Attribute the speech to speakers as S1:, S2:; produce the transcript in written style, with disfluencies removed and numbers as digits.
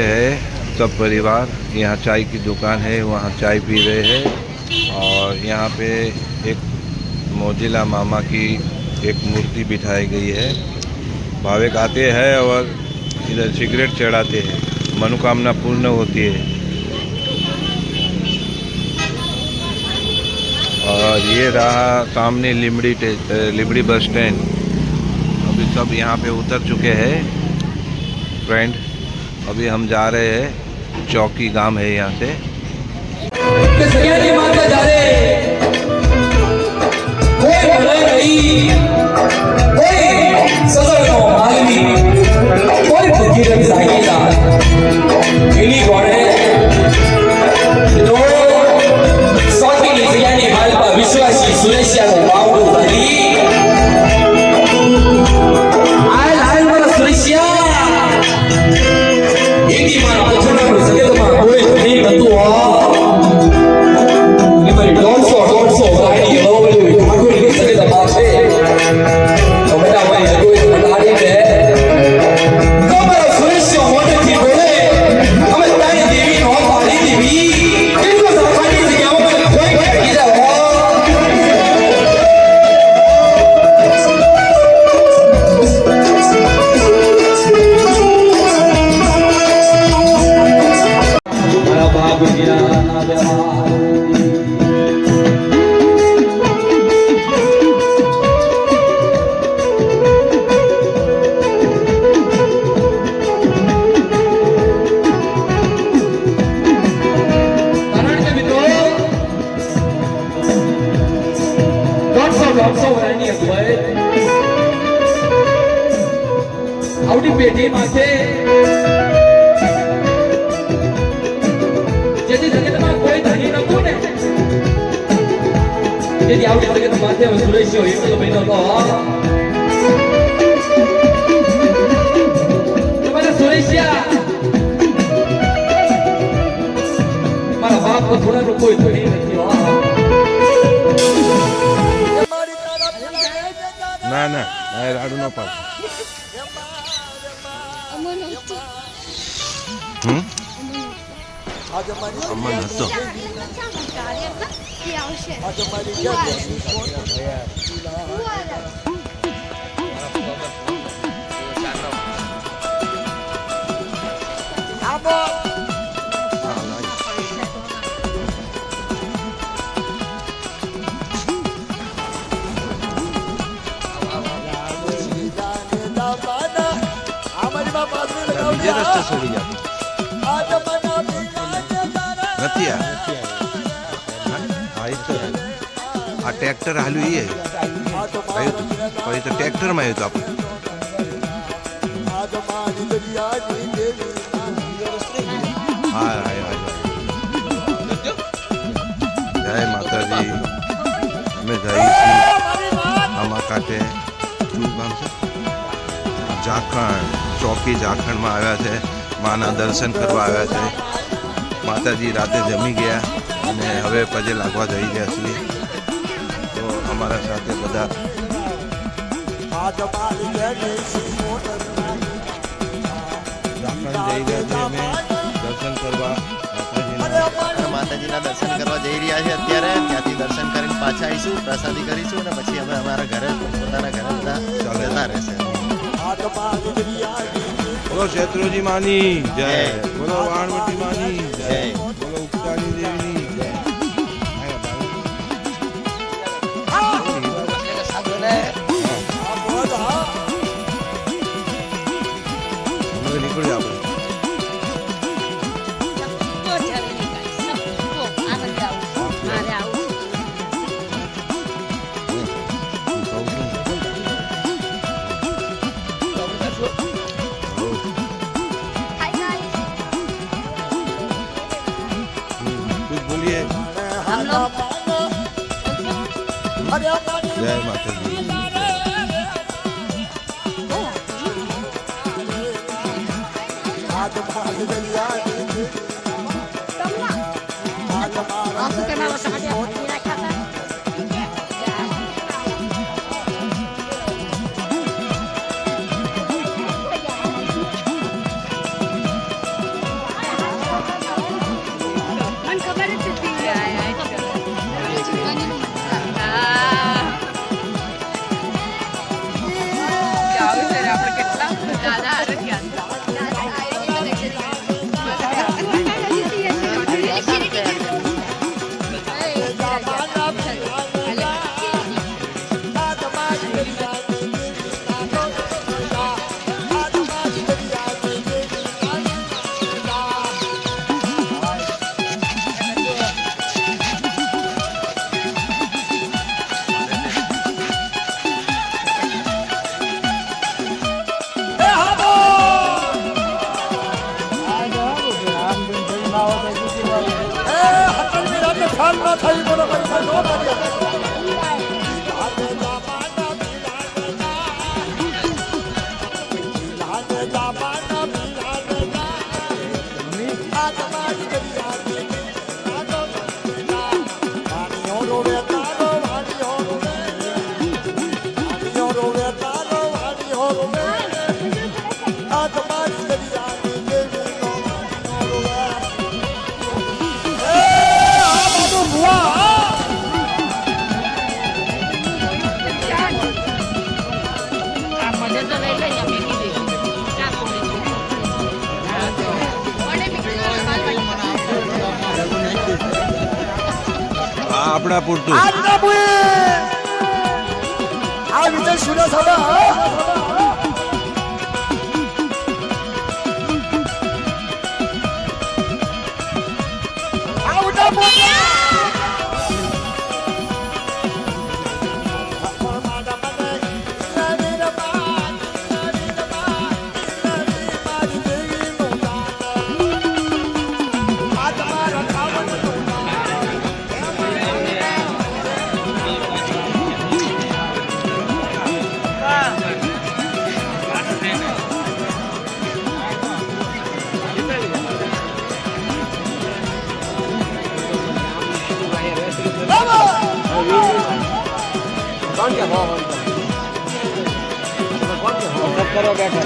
S1: हैं सब परिवार। यहाँ चाय की दुकान है, वहाँ चाय पी रहे हैं। और यहाँ पे एक मोजिला मामा की एक मूर्ति बिठाई गई है। भाविक आते हैं और इधर सिगरेट चढ़ाते हैं, मनोकामना पूर्ण होती है। और ये रहा सामने लिमड़ी बस स्टैंड। अभी सब यहाँ पे उतर चुके हैं फ्रेंड। अभी हम जा रहे हैं, चौकी गांव है यहाँ से।
S2: विश्वासी सुरेशिया આવડી પેઢી માથે જેથી જગતમાં કોઈ ધણી નતું ને, જેથી આવડી જગત માથે સુરેશિયો એકલો બન્યો તો તમારા સુરેશિયા મારા બાપ થોડાનું કોઈ ધણી નથી.
S1: ના ના રાડુ ન પાડ. અમન હતો બીજે રસ્તે ચડી જાય નથી. આ ટ્રેક્ટર હાલ્યું એ આવ્યું હતું, પછી તો ટ્રેક્ટરમાં આવ્યું હતું આપણે. હા જય માતાજી. અમે જઈએ છીએ આમાં કાંઠે શું ગામ છે, ઝાખણ ચોકી. ઝાખણમાં આવ્યા છે, માના દર્શન કરવા આવ્યા છે. માતાજી રાતે જમી ગયા અને હવે પગે લાગવા જઈ રહ્યા છીએ. તો અમારા સાથે બધા ઝાખણ જઈ રહ્યા છે. અમે દર્શન કરવા
S3: માતાજીના દર્શન કરવા જઈ રહ્યા છે અત્યારે. ત્યાંથી દર્શન કરીને પાછા આવીશું, પ્રસાદી કરીશું અને પછી અમે અમારા ઘરે પોતાના ઘરે બધા જતા રહેશે.
S1: બોલો શેત્રુજી માની જય, બોલો વાણવટી માની જય, બોલો ઉપકારી દેવીની જય. નીકળી આપણે. જય માતાજી. આ આપણા પૂરતું
S4: આ વિજય સુરત હવે
S2: કરો બેઠા